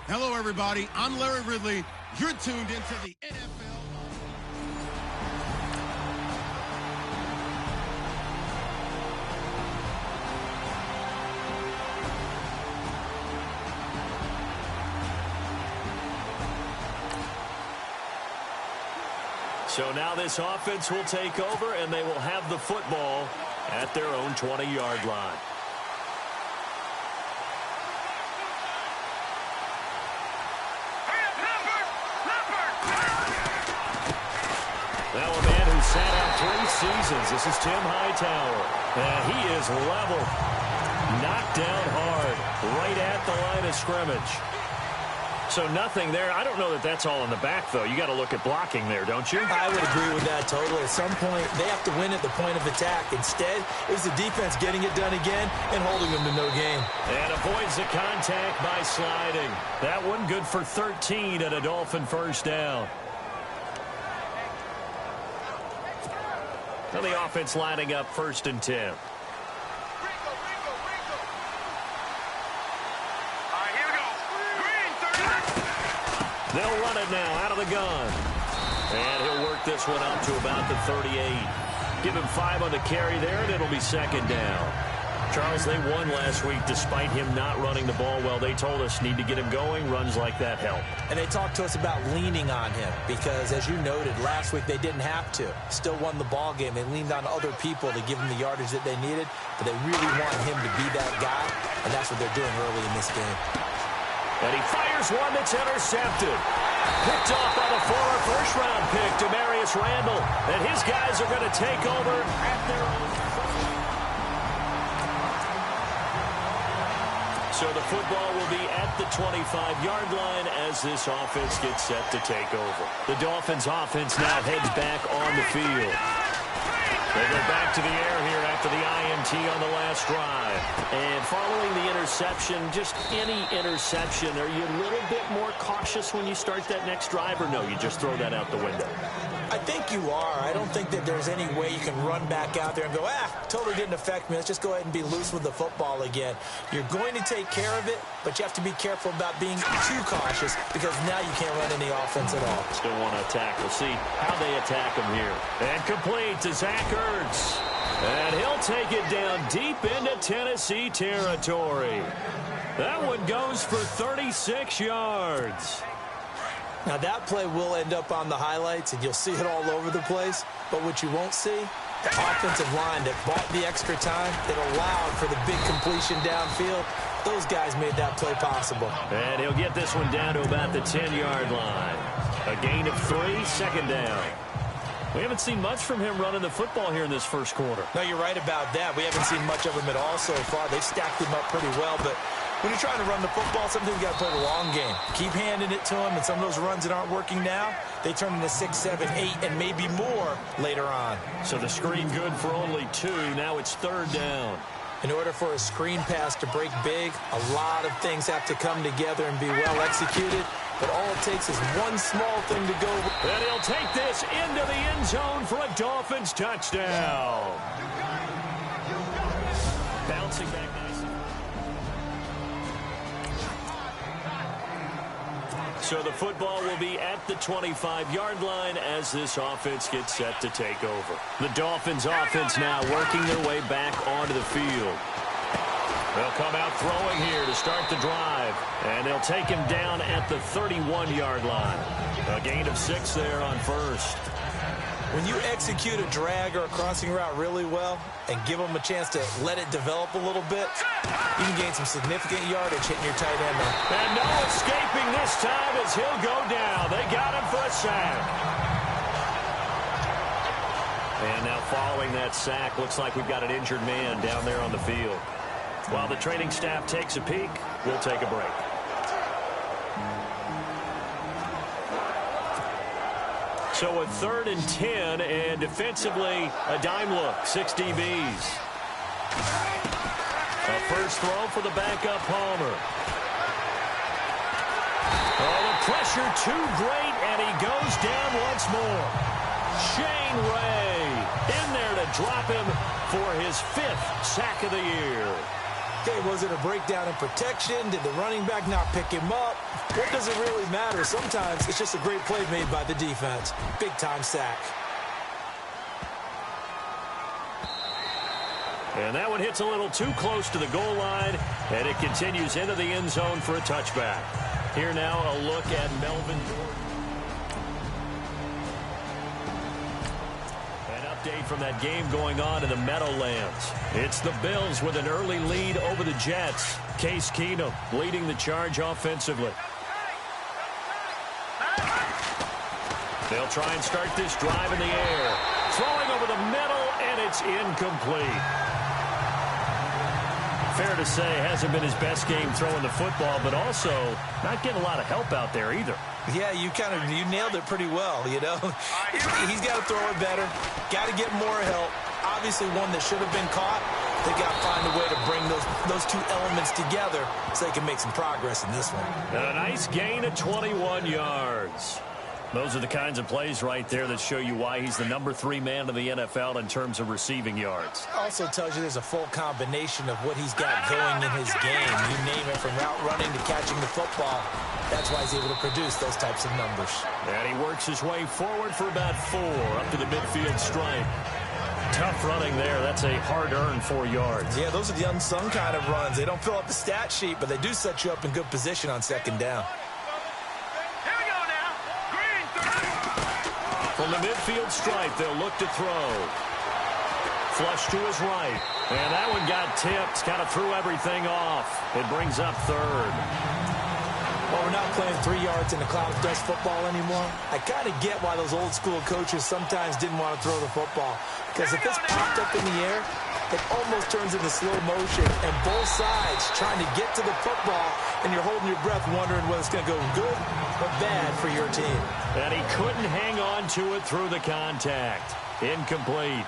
Hello, everybody. I'm Larry Ridley. You're tuned into the NFL. So now this offense will take over, and they will have the football at their own 20-yard line. Now a man who sat out 3 seasons. This is Tim Hightower. And he is level. Knocked down hard. Right at the line of scrimmage. So nothing there. I don't know that that's all in the back, though. You got to look at blocking there, don't you? I would agree with that totally. At some point, they have to win at the point of attack. Instead, it was the defense getting it done again and holding them to no gain. And avoids the contact by sliding. That one good for 13 and a Dolphin first down. Now the offense lining up 1st and 10. They'll run it now out of the gun. And he'll work this one out to about the 38. Give him 5 on the carry there, and it'll be 2nd down. Charles, they won last week despite him not running the ball well. They told us need to get him going. Runs like that help. And they talked to us about leaning on him because, as you noted, last week they didn't have to. Still won the ball game. They leaned on other people to give him the yardage that they needed, but they really want him to be that guy, and that's what they're doing early in this game. And he fires one that's intercepted. Picked off by the former first-round pick, Demarius Randall. And his guys are going to take over at their own. So the football will be at the 25-yard line as this offense gets set to take over. The Dolphins' offense now heads back on the field. They go back to the air here after the INT on the last drive. And following the interception, just any interception, are you a little bit more cautious when you start that next drive, or no, you just throw that out the window? I think you are. I don't think that there's any way you can run back out there and go, totally didn't affect me. Let's just go ahead and be loose with the football again. You're going to take care of it, but you have to be careful about being too cautious because now you can't run any offense at all. Still want to attack. We'll see how they attack him here. And complete to Zach Ertz. And he'll take it down deep into Tennessee territory. That one goes for 36 yards. Now, that play will end up on the highlights, and you'll see it all over the place. But what you won't see, the offensive line that bought the extra time, that allowed for the big completion downfield, those guys made that play possible. And he'll get this one down to about the 10-yard line. A gain of 3, 2nd down. We haven't seen much from him running the football here in this first quarter. No, you're right about that. We haven't seen much of him at all so far. They've stacked him up pretty well, but when you're trying to run the football, sometimes you got to play the long game. Keep handing it to him, and some of those runs that aren't working now, they turn into 6, 7, 8, and maybe more later on. So the screen good for only 2. Now it's 3rd down. In order for a screen pass to break big, a lot of things have to come together and be well executed. But all it takes is one small thing to go. And he'll take this into the end zone for a Dolphins touchdown. Bouncing back nicely. So the football will be at the 25-yard line as this offense gets set to take over. The Dolphins offense now working their way back onto the field. They'll come out throwing here to start the drive. And they'll take him down at the 31-yard line. A gain of 6 there on 1st. When you execute a drag or a crossing route really well and give them a chance to let it develop a little bit, you can gain some significant yardage hitting your tight end. And no escaping this time as he'll go down. They got him for a sack. And now following that sack, looks like we've got an injured man down there on the field. While the training staff takes a peek, we'll take a break. So a 3rd and 10, and defensively, a dime look, 6 DBs. A first throw for the backup Palmer. Oh, the pressure too great, and he goes down once more. Shane Ray in there to drop him for his 5th sack of the year. Okay, was it a breakdown in protection? Did the running back not pick him up? What does it really matter? Sometimes it's just a great play made by the defense. Big-time sack. And that one hits a little too close to the goal line, and it continues into the end zone for a touchback. Here now a look at Melvin Gordon. An update from that game going on in the Meadowlands. It's the Bills with an early lead over the Jets. Case Keenum leading the charge offensively. They'll try and start this drive in the air. Throwing over the middle, and it's incomplete. Fair to say, hasn't been his best game throwing the football, but also not getting a lot of help out there either. Yeah, you nailed it pretty well, you know. He's got to throw it better. Got to get more help. Obviously one that should have been caught. They got to find a way to bring those two elements together so they can make some progress in this one. And a nice gain of 21 yards. Those are the kinds of plays right there that show you why he's the #3 man in the NFL in terms of receiving yards. Also tells you there's a full combination of what he's got going in his game. You name it, from route running to catching the football. That's why he's able to produce those types of numbers. And he works his way forward for about 4 up to the midfield stripe. Tough running there. That's a hard-earned 4 yards. Yeah, those are the unsung kind of runs. They don't fill up the stat sheet, but they do set you up in good position on second down. From the midfield stripe, they'll look to throw. Flush to his right. And that one got tipped. Kind of threw everything off. It brings up 3rd. Well, we're not playing 3 yards in a cloud of dust football anymore. I kind of get why those old school coaches sometimes didn't want to throw the football. Because if it's popped up in the air, it almost turns into slow motion. And both sides trying to get to the football, and you're holding your breath wondering whether it's going to go good or bad for your team. And he couldn't hang on to it through the contact. Incomplete.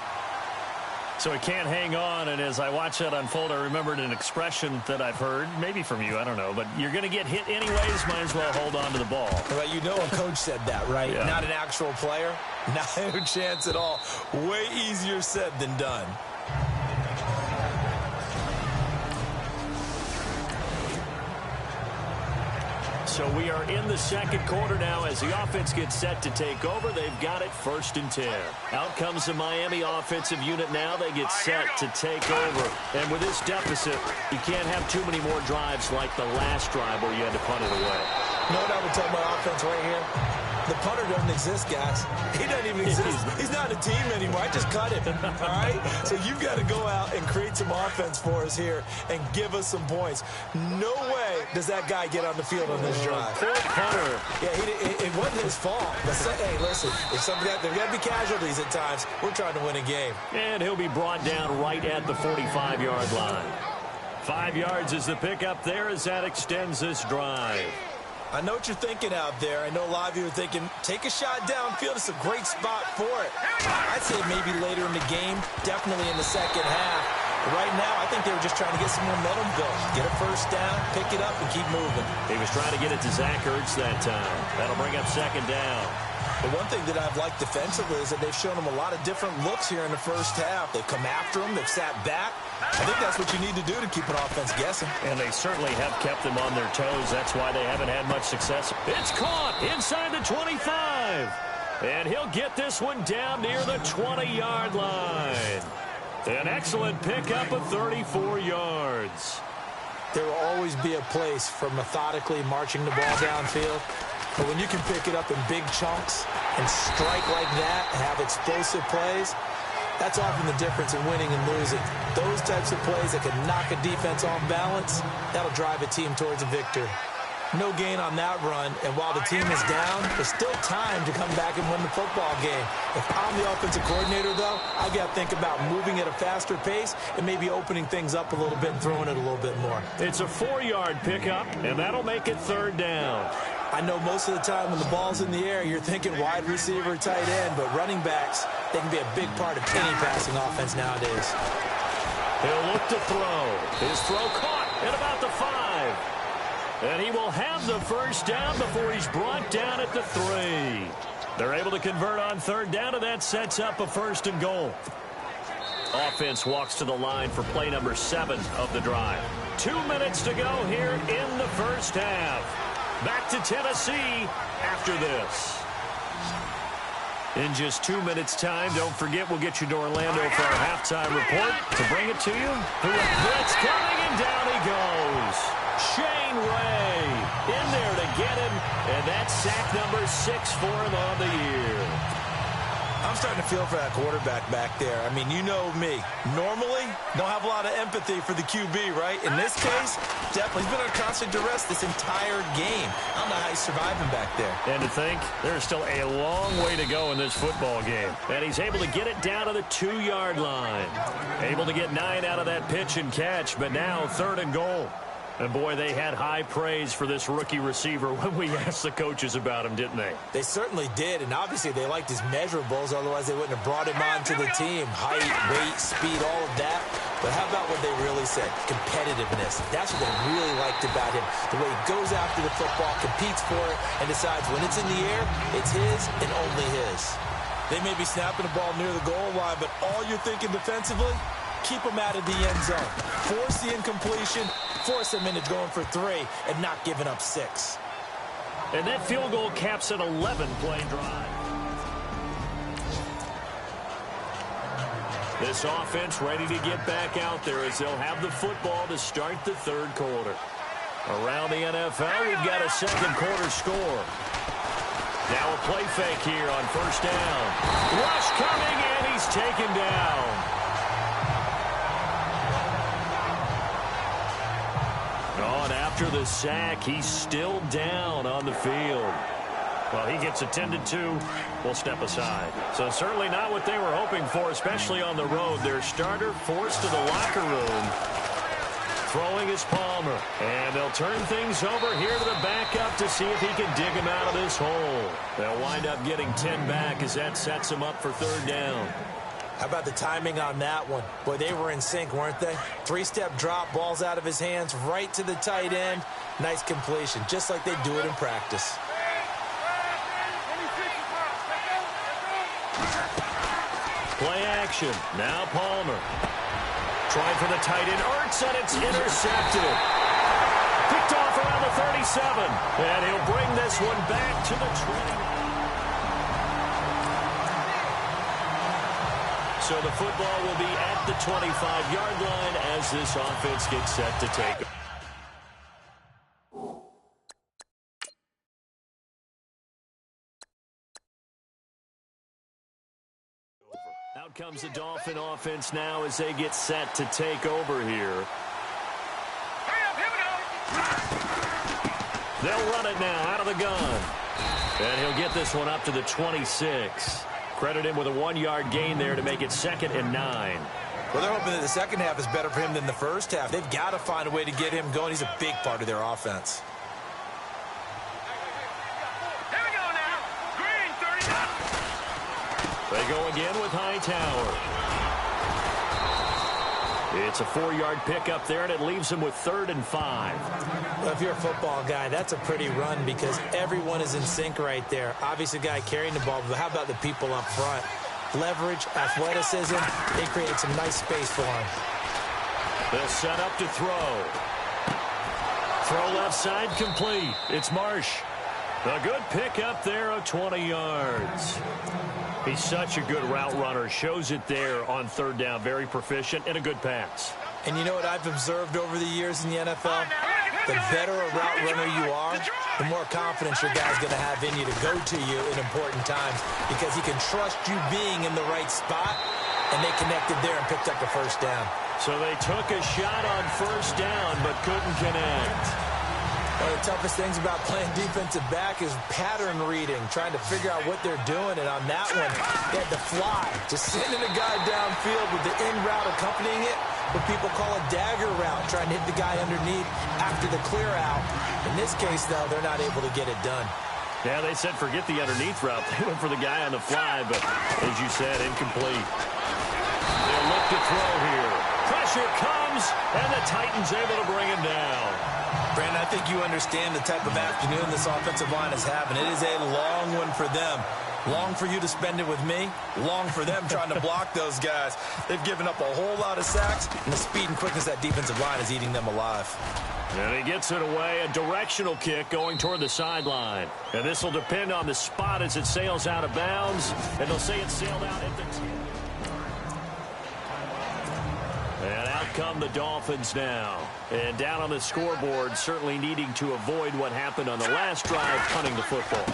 So he can't hang on, and as I watch that unfold, I remembered an expression that I've heard, maybe from you, I don't know, but you're going to get hit anyways, might as well hold on to the ball. Well, you know a coach said that, right? Yeah. Not an actual player. Not a chance at all. Way easier said than done. So we are in the second quarter now as the offense gets set to take over. They've got it 1st and 10. Out comes the Miami offensive unit now. They get set to take over. And with this deficit, you can't have too many more drives like the last drive where you had to punt it away. You know what I would tell my offense right here? The punter doesn't exist, guys. He doesn't even exist. He's not a team anymore. I just cut him, all right? So you've got to go out and create some offense for us here and give us some points. No way does that guy get on the field on this drive. Poor punter. Yeah, it wasn't his fault. But hey, listen, there's got to be casualties at times. We're trying to win a game. And he'll be brought down right at the 45-yard line. 5 yards is the pickup there as that extends this drive. I know what you're thinking out there. I know a lot of you are thinking, take a shot downfield. It's a great spot for it. I'd say maybe later in the game, definitely in the second half. But right now, I think they were just trying to get some momentum going. Get a first down, pick it up, and keep moving. He was trying to get it to Zach Ertz that time. That'll bring up 2nd down. The one thing that I've liked defensively is that they've shown them a lot of different looks here in the first half. They've come after them. They've sat back. I think that's what you need to do to keep an offense guessing. And they certainly have kept them on their toes. That's why they haven't had much success. It's caught inside the 25. And he'll get this one down near the 20-yard line. An excellent pickup of 34 yards. There will always be a place for methodically marching the ball downfield. But when you can pick it up in big chunks and strike like that and have explosive plays, that's often the difference in winning and losing. Those types of plays that can knock a defense off balance, that'll drive a team towards a victory. No gain on that run, and while the team is down, there's still time to come back and win the football game. If I'm the offensive coordinator, though, I've got to think about moving at a faster pace and maybe opening things up a little bit and throwing it a little bit more. It's a 4-yard pickup, and that'll make it 3rd down. I know most of the time when the ball's in the air, you're thinking wide receiver, tight end, but running backs, they can be a big part of any passing offense nowadays. He'll look to throw. His throw caught at about the 5. And he will have the first down before he's brought down at the 3. They're able to convert on 3rd down, and that sets up a 1st and goal. Offense walks to the line for play number 7 of the drive. 2 minutes to go here in the first half. Back to Tennessee after this. In just 2 minutes' time, don't forget we'll get you to Orlando for our halftime report. To bring it to you, the blitz coming, and down he goes. Shane Ray in there to get him, and that's sack number 6 for him on the year. I'm starting to feel for that quarterback back there. I mean, you know me. Normally, don't have a lot of empathy for the QB, right? In this case, definitely. He's been under constant duress this entire game. I don't know how he's surviving back there. And to think, there's still a long way to go in this football game. And he's able to get it down to the 2-yard line. Able to get 9 out of that pitch and catch, but now 3rd and goal. And, boy, they had high praise for this rookie receiver when we asked the coaches about him, didn't they? They certainly did, and obviously they liked his measurables, otherwise they wouldn't have brought him onto the team. Height, weight, speed, all of that. But how about what they really said? Competitiveness. That's what they really liked about him. The way he goes after the football, competes for it, and decides when it's in the air, it's his and only his. They may be snapping the ball near the goal line, but all you're thinking defensively, keep them out of the end zone. Force the incompletion, force them into going for 3, and not giving up 6. And that field goal caps an 11-play drive. This offense ready to get back out there as they'll have the football to start the 3rd quarter. Around the NFL, we've got a 2nd quarter score. Now a play fake here on 1st down. Rush coming, and he's taken down. After the sack, he's still down on the field. Well, he gets attended to. We'll step aside. So certainly not what they were hoping for, especially on the road. Their starter forced to the locker room. Throwing is Palmer. And they'll turn things over here to the backup to see if he can dig him out of this hole. They'll wind up getting 10 back as that sets him up for 3rd down. How about the timing on that one? Boy, they were in sync, weren't they? 3-step drop, balls out of his hands, right to the tight end. Nice completion, just like they do it in practice. Play action. Now Palmer. Trying for the tight end. Ertz, and it's intercepted. Picked off around the 37. And he'll bring this one back to the 20. So the football will be at the 25-yard line as this offense gets set to take it. Out comes the Dolphin offense now as they get set to take over here. They'll run it now out of the gun. And he'll get this one up to the 26. Credit him with a 1-yard gain there to make it 2nd and 9. Well, they're hoping that the second half is better for him than the first half. They've got to find a way to get him going. He's a big part of their offense. Here we go now. Green, 39. They go again with Hightower. It's a 4-yard pickup there, and it leaves him with 3rd and 5. Well, if you're a football guy, that's a pretty run because everyone is in sync right there. Obviously, the guy carrying the ball, but how about the people up front? Leverage, athleticism, they created some nice space for him. They'll set up to throw. Throw left side complete. It's Marsh. A good pickup there of 20 yards. He's such a good route runner. Shows it there on 3rd down. Very proficient and a good pass. And you know what I've observed over the years in the NFL? The better a route runner you are, the more confidence your guy's going to have in you to go to you in important times because he can trust you being in the right spot, and they connected there and picked up a 1st down. So they took a shot on 1st down but couldn't connect. One of the toughest things about playing defensive back is pattern reading, trying to figure out what they're doing. And on that one, they had to fly, just sending a guy downfield with the in route accompanying it, what people call a dagger route, trying to hit the guy underneath after the clear out. In this case, though, they're not able to get it done. Yeah, they said forget the underneath route. They went for the guy on the fly, but as you said, incomplete. They'll look to throw here. Pressure comes, and the Titans able to bring him down. Brandon, I think you understand the type of afternoon this offensive line is having. It is a long one for them. Long for you to spend it with me. Long for them trying to block those guys. They've given up a whole lot of sacks, and the speed and quickness of that defensive line is eating them alive. And he gets it away, a directional kick going toward the sideline. And this will depend on the spot as it sails out of bounds. And they'll say it sailed out at the 10. And out come the Dolphins now. And down on the scoreboard, certainly needing to avoid what happened on the last drive, punting the football.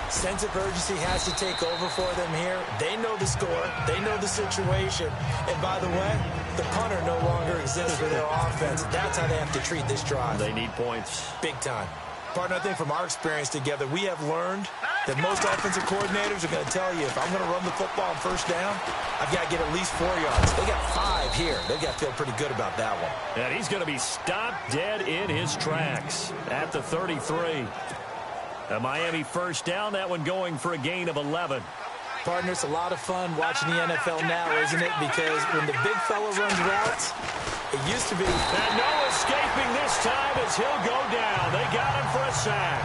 Sense of urgency has to take over for them here. They know the score. They know the situation. And by the way, the punter no longer exists for their offense. That's how they have to treat this drive. They need points. Big time. Partner, I think from our experience together, we have learned that most offensive coordinators are going to tell you, if I'm going to run the football on first down, I've got to get at least 4 yards. They got 5 here. They've got to feel pretty good about that one. And he's going to be stopped dead in his tracks at the 33. A Miami first down, that one going for a gain of 11. Partner, it's a lot of fun watching the NFL now, isn't it? Because when the big fella runs routes, it used to be... And no escaping this time as he'll go down. They got him for a sack.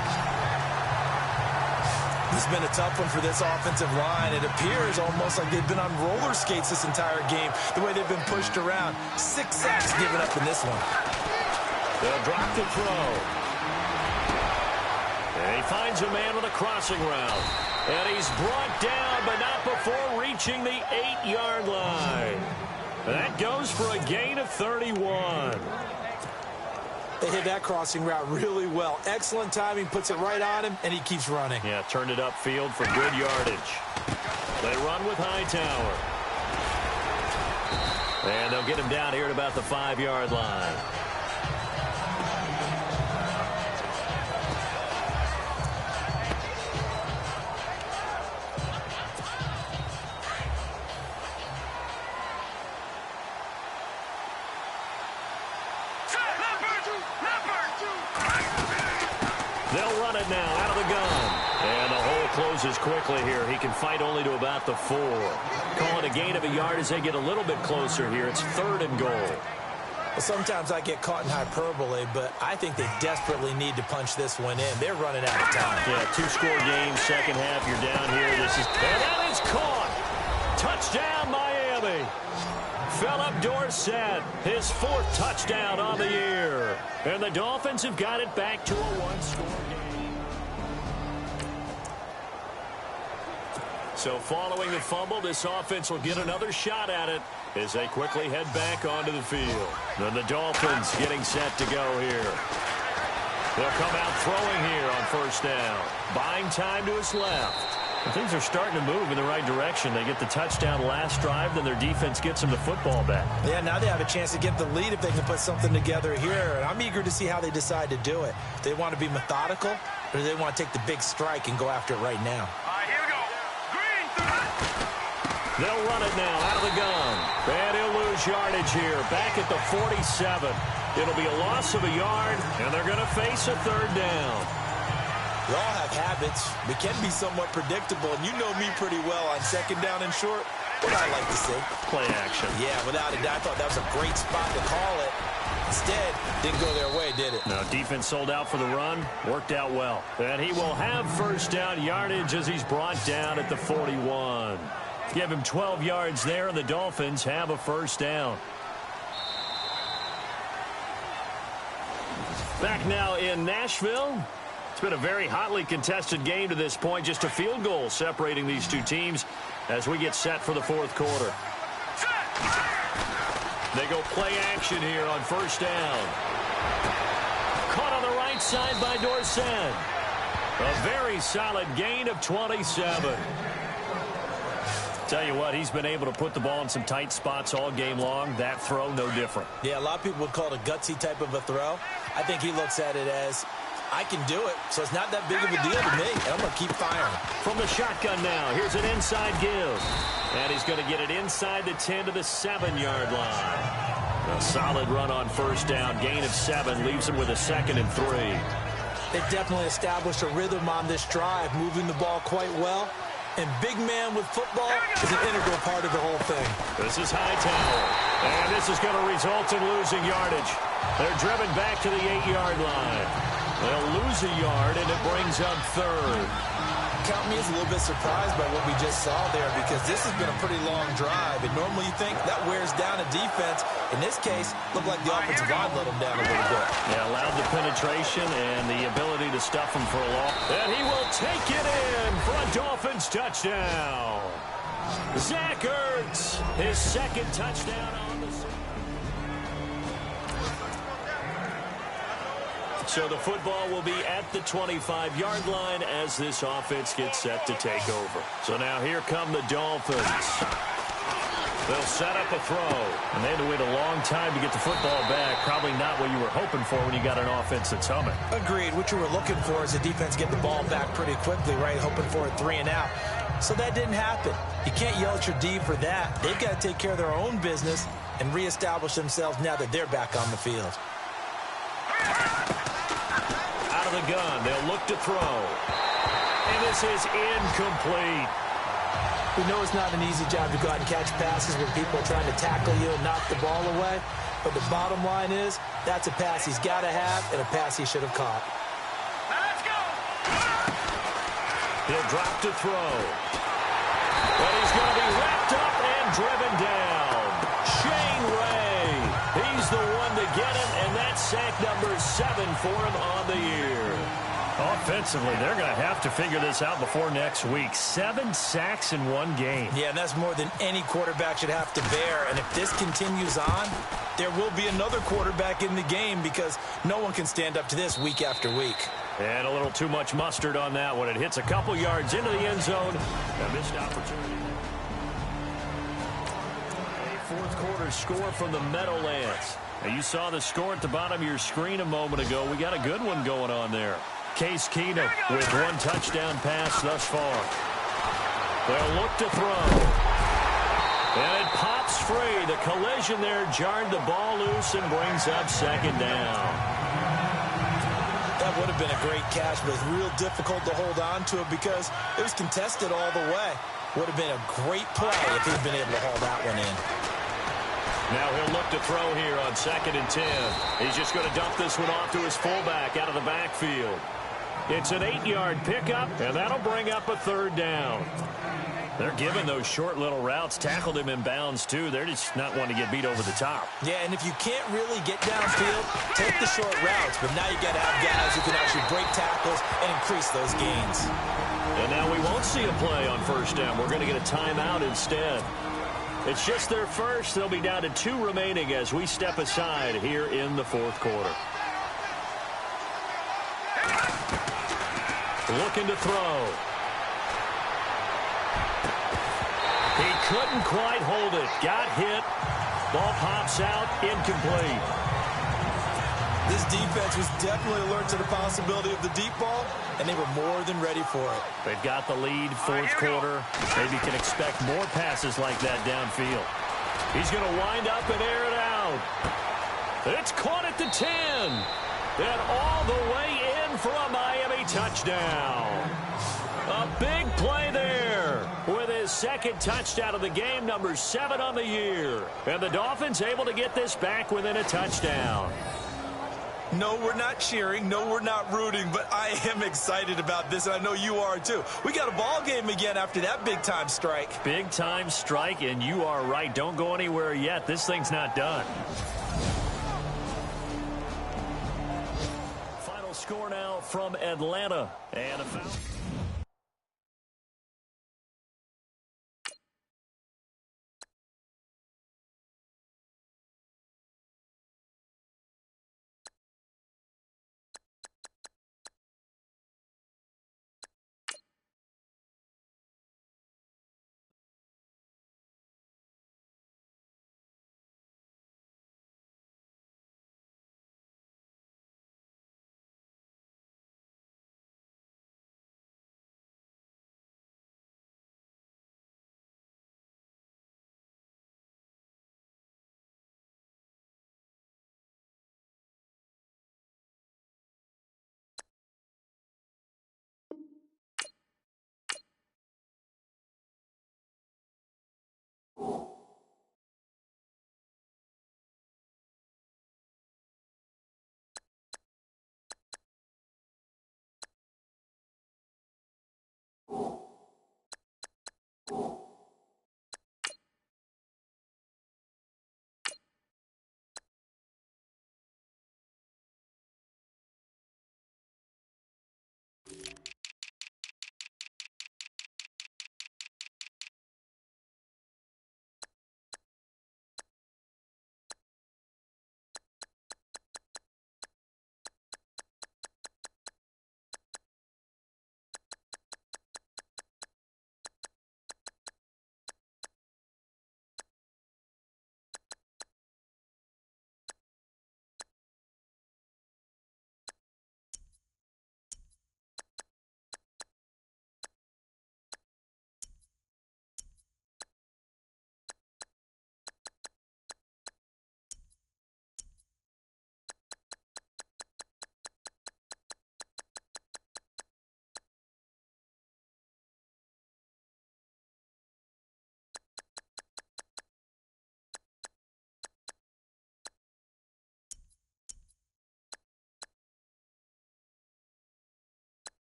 This has been a tough one for this offensive line. It appears almost like they've been on roller skates this entire game, the way they've been pushed around. 6 sacks given up in this one. They'll drop the throw. And he finds a man with a crossing route. And he's brought down, but not before reaching the 8-yard line. That goes for a gain of 31. They hit that crossing route really well. Excellent timing, puts it right on him, and he keeps running. Yeah, turned it upfield for good yardage. They run with Hightower. And they'll get him down here at about the 5-yard line. They'll run it now out of the gun. And the hole closes quickly here. He can fight only to about the 4. Call it a gain of a yard as they get a little bit closer here. It's 3rd and goal. Well, sometimes I get caught in hyperbole, but I think they desperately need to punch this one in. They're running out of time. Yeah, 2-score game, second half. You're down here. And that is caught. Touchdown, Miami. Philip Dorsett, his 4th touchdown on the year. And the Dolphins have got it back to a 1-score game. So following the fumble, this offense will get another shot at it as they quickly head back onto the field. Then the Dolphins getting set to go here. They'll come out throwing here on first down. Buying time to his left. And things are starting to move in the right direction. They get the touchdown last drive, then their defense gets them the football back. Yeah, now they have a chance to get the lead if they can put something together here. And I'm eager to see how they decide to do it. Do they want to be methodical, or do they want to take the big strike and go after it right now? All right, here we go. Green, 30. They'll run it now out of the gun. And he'll lose yardage here. Back at the 47. It'll be a loss of a yard, and they're going to face a 3rd down. We all have habits. We can be somewhat predictable, and you know me pretty well on 2nd down and short. What I like to see. Play action. Yeah, without a doubt, I thought that was a great spot to call it. Instead, didn't go their way, did it? No, defense sold out for the run. Worked out well. And he will have first down yardage as he's brought down at the 41. Give him 12 yards there, and the Dolphins have a first down. Back now in Nashville. It's been a very hotly contested game to this point. Just a field goal separating these two teams as we get set for the 4th quarter. They go play action here on first down. Caught on the right side by Dorsett. A very solid gain of 27. Tell you what, he's been able to put the ball in some tight spots all game long. That throw, no different. Yeah, a lot of people would call it a gutsy type of a throw. I think he looks at it as, I can do it, so it's not that big of a deal to me, and I'm going to keep firing. From the shotgun now, here's an inside give. And he's going to get it inside the 10 to the 7-yard line. A solid run on first down, gain of 7, leaves him with a 2nd and 3. They definitely established a rhythm on this drive, moving the ball quite well. And big man with football is an integral part of the whole thing. This is Hightower. And this is going to result in losing yardage. They're driven back to the 8-yard line. They'll lose a yard, and it brings up 3rd. count me as a little bit surprised by what we just saw there, because this has been a pretty long drive, and normally you think that wears down a defense. In this case, looked like the offensive line let them down a little bit. Yeah, allowed the penetration and the ability to stuff him for a loss. And he will take it in for a Dolphins touchdown. Zach Ertz, his second touchdown on the season. So the football will be at the 25-yard line as this offense gets set to take over. So now here come the Dolphins. They'll set up a throw. And they had to wait a long time to get the football back. Probably not what you were hoping for when you got an offense that's humming. Agreed. What you were looking for is the defense get the ball back pretty quickly, right? Hoping for a 3 and out. So that didn't happen. You can't yell at your D for that. They've got to take care of their own business and reestablish themselves now that they're back on the field. Out of the gun, they'll look to throw. And this is incomplete. We know it's not an easy job to go out and catch passes when people are trying to tackle you and knock the ball away. But the bottom line is, that's a pass he's got to have and a pass he should have caught. Let's go. He'll drop to throw. But he's going to be wrapped up and driven down. Shane Ray. He's the one to get him, and that's sack number 7 for him on the year. Offensively, they're going to have to figure this out before next week. 7 sacks in one game. Yeah, and that's more than any quarterback should have to bear. And if this continues on, there will be another quarterback in the game, because no one can stand up to this week after week. And a little too much mustard on that one. It hits a couple yards into the end zone. A missed opportunity. A fourth quarter score from the Meadowlands. Now, you saw the score at the bottom of your screen a moment ago. We got a good one going on there. Case Keenum with 1 touchdown pass thus far. They'll look to throw. And it pops free. The collision there jarred the ball loose and brings up second down. That would have been a great catch, but it's real difficult to hold on to it because it was contested all the way. Would have been a great play if he'd been able to haul that one in. Now he'll look to throw here on 2nd and 10. He's just going to dump this one off to his fullback out of the backfield. It's an 8-yard pickup, and that'll bring up a 3rd down. They're giving those short little routes. Tackled him in bounds, too. They're just not wanting to get beat over the top. Yeah, and if you can't really get downfield, take the short routes. But now you got to have guys who can actually break tackles and increase those gains. And now we won't see a play on 1st down. We're going to get a timeout instead. It's just their first. They'll be down to 2 remaining as we step aside here in the 4th quarter. Looking to throw. He couldn't quite hold it. Got hit. Ball pops out. Incomplete. This defense was definitely alert to the possibility of the deep ball, and they were more than ready for it. They've got the lead, 4th quarter. Maybe can expect more passes like that downfield. He's going to wind up and air it out. It's caught at the 10. And all the way in for a Miami touchdown. A big play there with his 2nd touchdown of the game, number 7 on the year. And the Dolphins able to get this back within a touchdown. No, we're not cheering. No, we're not rooting. But I am excited about this, and I know you are too. We got a ball game again after that big-time strike. Big-time strike, and you are right. Don't go anywhere yet. This thing's not done. Final score now from Atlanta. And a foul.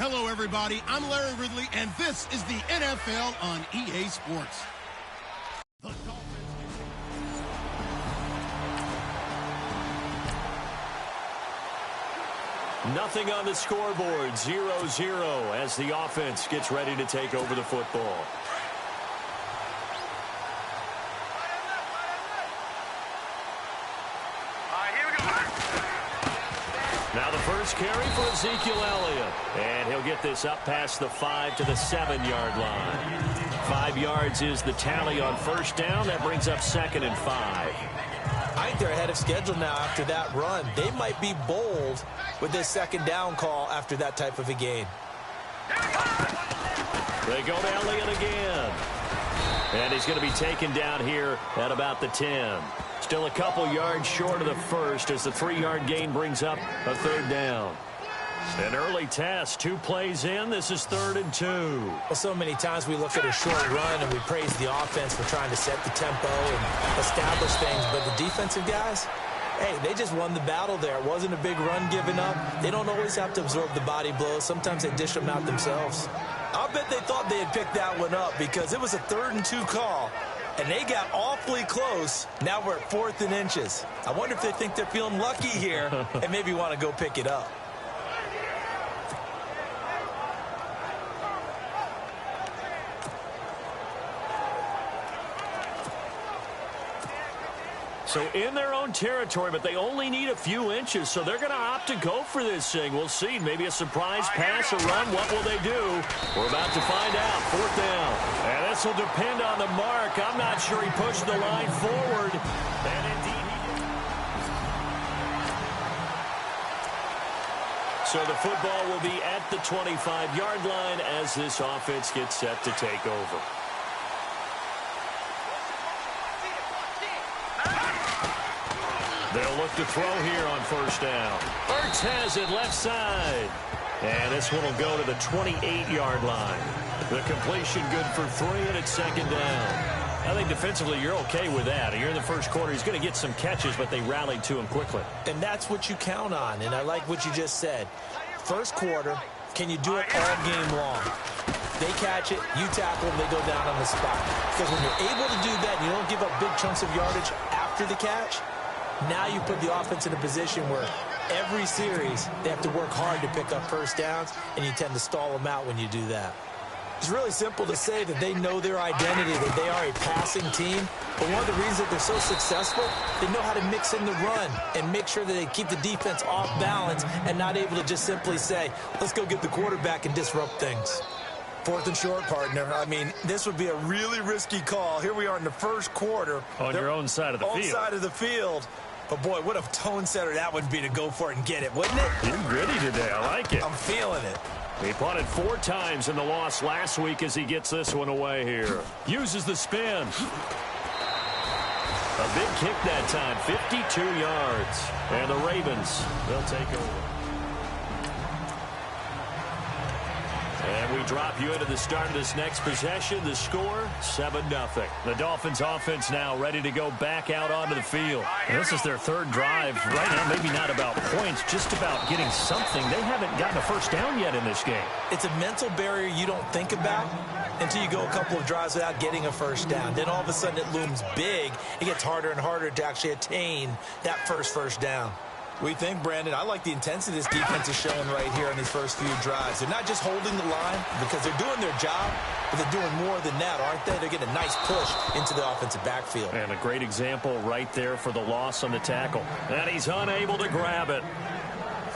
Hello, everybody. I'm Larry Ridley, and this is the NFL on EA Sports. The Nothing on the scoreboard, 0-0 as the offense gets ready to take over the football. carry for Ezekiel Elliott. And he'll get this up past the 5 to the 7-yard line. 5 yards is the tally on first down. That brings up 2nd and 5. I think they're ahead of schedule now after that run. They might be bold with this 2nd down call after that type of a gain. They go to Elliott again. And he's going to be taken down here at about the 10. Still a couple yards short of the first as the 3-yard gain brings up a 3rd down. An early test, 2 plays in. This is 3rd and 2. Well, so many times we look at a short run and we praise the offense for trying to set the tempo and establish things. But the defensive guys, hey, they just won the battle there. It wasn't a big run given up. They don't always have to absorb the body blows. Sometimes they dish them out themselves. I'll bet they thought they had picked that one up because it was a 3rd and 2 call. And they got awfully close. Now we're at 4th and inches. I wonder if they think they're feeling lucky here and maybe want to go pick it up. So in their own territory, but they only need a few inches, so they're going to opt to go for this thing. We'll see. Maybe a surprise pass, a run. What will they do? We're about to find out. 4th down. And this will depend on the mark. I'm not sure he pushed the line forward. And indeed he did. So the football will be at the 25-yard line as this offense gets set to take over. They'll look to throw here on first down. Ertz has it left side. And this one will go to the 28-yard line. The completion good for 3, and it's 2nd down. I think defensively you're okay with that. You're in the first quarter. He's going to get some catches, but they rallied to him quickly. And that's what you count on, and I like what you just said. First quarter, can you do it all game long? They catch it, you tackle them, they go down on the spot. Because when you're able to do that, and you don't give up big chunks of yardage after the catch, now you put the offense in a position where every series they have to work hard to pick up first downs, and you tend to stall them out when you do that. It's really simple to say that they know their identity, that they are a passing team. But one of the reasons that they're so successful, they know how to mix in the run and make sure that they keep the defense off balance and not able to just simply say, let's go get the quarterback and disrupt things. 4th and short, partner. I mean, this would be a really risky call. Here we are in the first quarter. On your own side of the field. Own side of the field. But, boy, what a tone setter that would be to go for it and get it, wouldn't it? You're gritty today. I like it. I'm feeling it. He punted 4 times in the loss last week as he gets this one away here. Uses the spin. A big kick that time, 52 yards. And the Ravens, they'll take over. And we drop you into the start of this next possession. The score, 7-0. The Dolphins offense now ready to go back out onto the field. And this is their 3rd drive. Right now, maybe not about points, just about getting something. They haven't gotten a first down yet in this game. It's a mental barrier you don't think about until you go a couple of drives without getting a first down. Then all of a sudden it looms big. It gets harder and harder to actually attain that first down. We think, Brandon, I like the intensity this defense is showing right here on these first few drives. They're not just holding the line because they're doing their job, but they're doing more than that, aren't they? They're getting a nice push into the offensive backfield. And a great example right there for the loss on the tackle. And he's unable to grab it.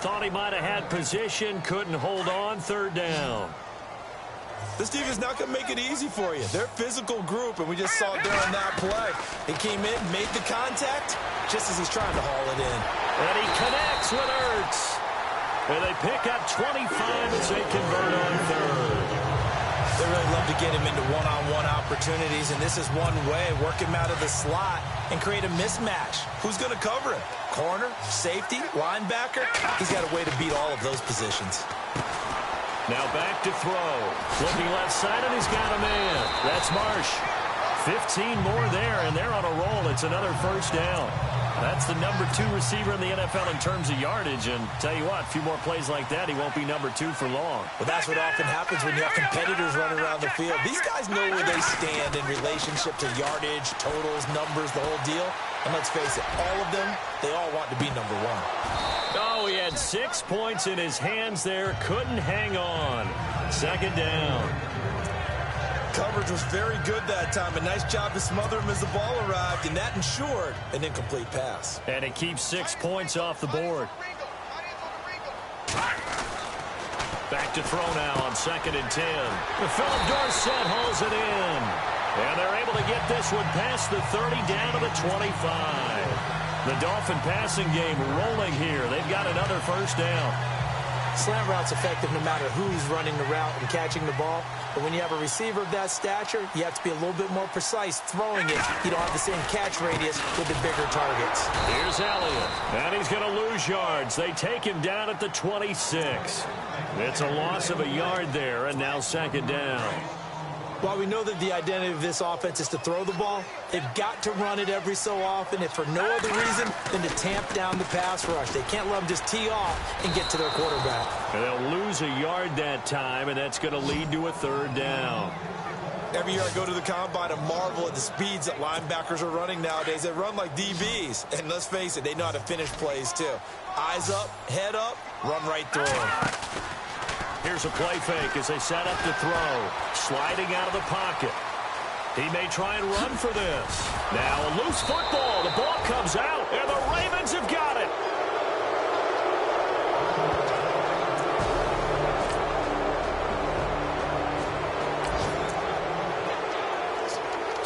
Thought he might have had position, couldn't hold on, 3rd down. This defense is not going to make it easy for you. They're a physical group, and we just saw it during that play. He came in, made the contact, just as he's trying to haul it in. And he connects with Ertz. And they pick up 25 as they convert on 3rd. They really love to get him into one-on-one opportunities, and this is one way. Work him out of the slot and create a mismatch. Who's going to cover him? Corner, safety, linebacker? He's got a way to beat all of those positions. Now back to throw. Looking left side, and he's got a man. That's Marsh. 15 more there, and they're on a roll. It's another first down. That's the number 2 receiver in the NFL in terms of yardage. And tell you what, a few more plays like that, he won't be number 2 for long. Well, that's what often happens when you have competitors running around the field. These guys know where they stand in relationship to yardage, totals, numbers, the whole deal. And let's face it, all of them, they all want to be number 1. Oh, he had 6 points in his hands there. Couldn't hang on. 2nd down. Coverage was very good that time. A nice job to smother him as the ball arrived, and that ensured an incomplete pass. And it keeps 6 points off the board. look to throw now on 2nd and 10. Philip Dorsett hauls it in. And they're able to get this one past the 30 down to the 25. The Dolphin passing game rolling here. They've got another first down. Slant route's effective no matter who's running the route and catching the ball. But when you have a receiver of that stature, you have to be a little bit more precise throwing it. You don't have the same catch radius with the bigger targets. Here's Elliott, and he's going to lose yards. They take him down at the 26. It's a loss of a yard there, and now 2nd down. While we know that the identity of this offense is to throw the ball, they've got to run it every so often, if for no other reason than to tamp down the pass rush. They can't let them just tee off and get to their quarterback. And they'll lose a yard that time, and that's going to lead to a 3rd down. Every year I go to the combine and marvel at the speeds that linebackers are running nowadays. They run like DBs. And let's face it, they know how to finish plays too. Eyes up, head up, run right through them. Here's a play fake as they set up to throw. Sliding out of the pocket. He may try and run for this. Now a loose football. The ball comes out, and the Ravens have got it.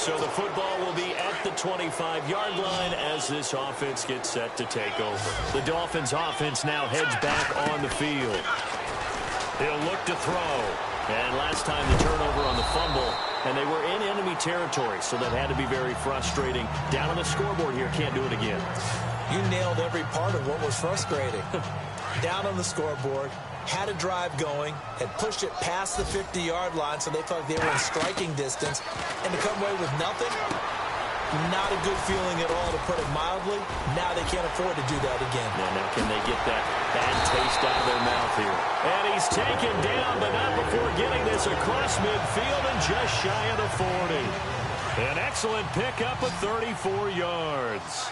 So the football will be at the 25-yard line as this offense gets set to take over. The Dolphins' offense now heads back on the field. He'll look to throw. And last time the turnover on the fumble, and they were in enemy territory, so that had to be very frustrating. Down on the scoreboard here, can't do it again. You nailed every part of what was frustrating. Down on the scoreboard, had a drive going, had pushed it past the 50-yard line, so they felt like they were in striking distance, and to come away with nothing, not a good feeling at all, to put it mildly. Now they can't afford to do that again. Now can they get that bad taste out of their mouth here? And he's taken down, but not before getting this across midfield and just shy of the 40. An excellent pickup of 34 yards.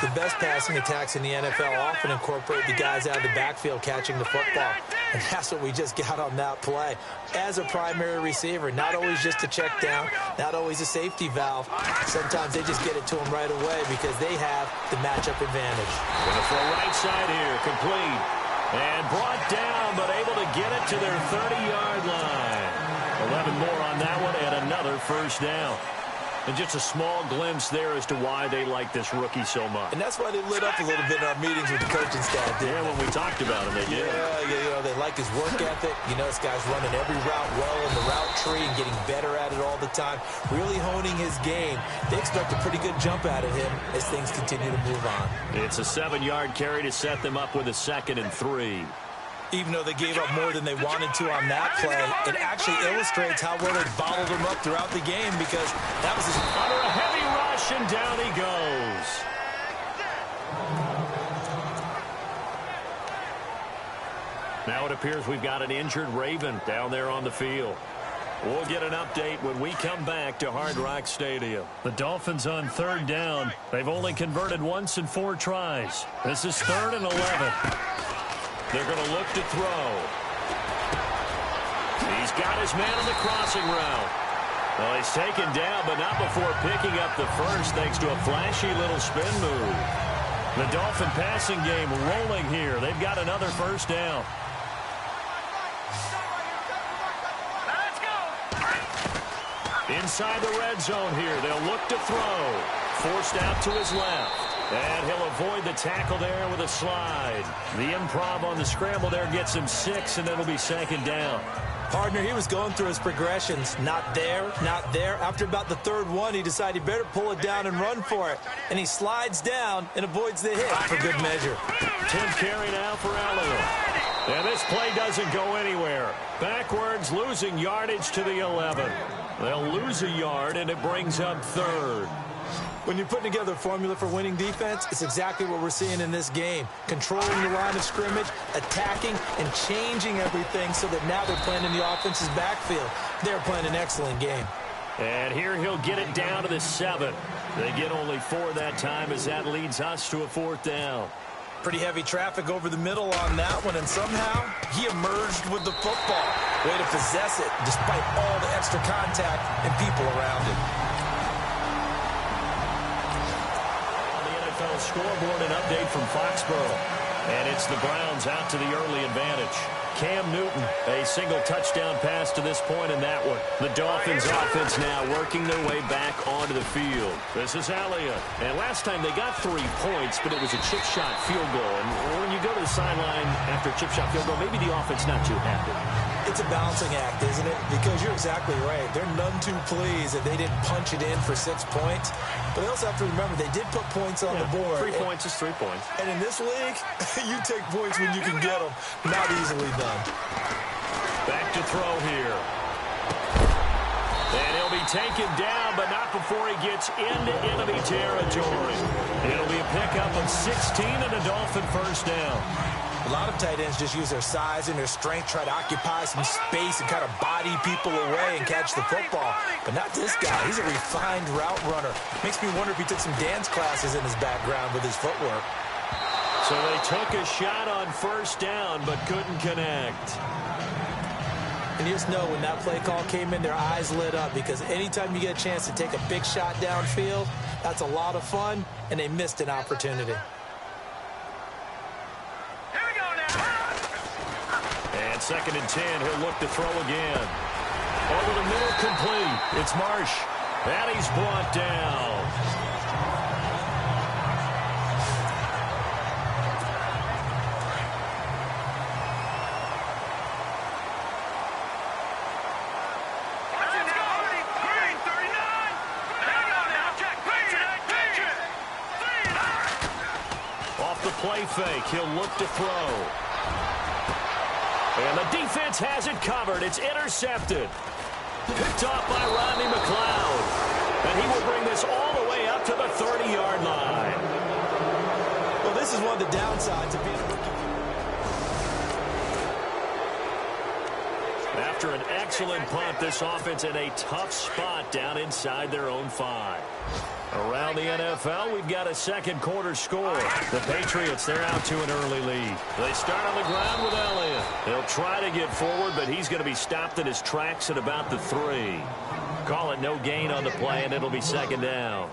The best passing attacks in the NFL often incorporate the guys out of the backfield catching the football. And that's what we just got on that play. As a primary receiver, not always just a check down, not always a safety valve. Sometimes they just get it to them right away because they have the matchup advantage. Going to throw right side here, complete. And brought down, but able to get it to their 30-yard line. 11 more on that one, and another first down. And just a small glimpse there as to why they like this rookie so much. And that's why they lit up a little bit in our meetings with the coaching staff. Yeah, when we talked about him, they did. Yeah, you know, they like his work ethic. You know, this guy's running every route well in the route tree and getting better at it all the time, really honing his game. They expect a pretty good jump out of him as things continue to move on. It's a 7-yard carry to set them up with a 2nd and 3. Even though they gave up more than they wanted to on that play, it actually illustrates how well they bottled him up throughout the game, because that was his... Under a heavy rush, and down he goes. Now it appears we've got an injured Raven down there on the field. We'll get an update when we come back to Hard Rock Stadium. The Dolphins on 3rd down. They've only converted once in 4 tries. This is 3rd and 11. They're going to look to throw. He's got his man on the crossing route. Well, he's taken down, but not before picking up the first, thanks to a flashy little spin move. The Dolphin passing game rolling here. They've got another first down. Inside the red zone here. They'll look to throw. Forced out to his left. And he'll avoid the tackle there with a slide. The improv on the scramble there gets him 6, and it'll be 2nd down. Partner, he was going through his progressions. Not there, not there. After about the 3rd one, he decided he better pull it down and run for it. And he slides down and avoids the hit for good measure. 10th carry now for Elliott. And this play doesn't go anywhere. Backwards, losing yardage to the 11. They'll lose a yard, and it brings up 3rd. When you're putting together a formula for winning defense, it's exactly what we're seeing in this game. Controlling the line of scrimmage, attacking, and changing everything so that now they're playing in the offense's backfield. They're playing an excellent game. And here he'll get it down to the 7. They get only 4 that time as that leads us to a 4th down. Pretty heavy traffic over the middle on that one, and somehow he emerged with the football. Way to possess it despite all the extra contact and people around him. Scoreboard and update from Foxborough. And it's the Browns out to the early advantage. Cam Newton. A single touchdown pass to this point in that one. The Dolphins offense now working their way back onto the field. This is Elliott. And last time they got 3 points, but it was a chip shot field goal. And when you go to the sideline after a chip shot field goal, maybe the offense not too happy. It's a balancing act, isn't it? Because you're exactly right. They're none too pleased that they didn't punch it in for 6 points. But they also have to remember they did put points on the board. 3 points is 3 points. And in this league, you take points when you can get them. Not easily done. Back to throw here. And he'll be taken down, but not before he gets into enemy territory. It'll be a pickup of 16 and a Dolphin first down. A lot of tight ends just use their size and their strength, try to occupy some space and kind of body people away and catch the football. But not this guy. He's a refined route runner. Makes me wonder if he took some dance classes in his background with his footwork. So they took a shot on first down, but couldn't connect. And you just know when that play call came in, their eyes lit up, because anytime you get a chance to take a big shot downfield, that's a lot of fun, and they missed an opportunity. And 2nd and 10, he'll look to throw again. Over the middle, complete. It's Marsh. And he's brought down. Off the play fake, he'll look to throw. And the defense has it covered. It's intercepted. Picked off by Rodney McLeod. And he will bring this all the way up to the 30-yard line. Well, this is one of the downsides of being a rookie. After an excellent punt, this offense in a tough spot down inside their own 5. Around the NFL, we've got a second quarter score. The Patriots, they're out to an early lead. They start on the ground with Elliott. They'll try to get forward, but he's going to be stopped in his tracks at about the 3. Call it no gain on the play, and it'll be 2nd down.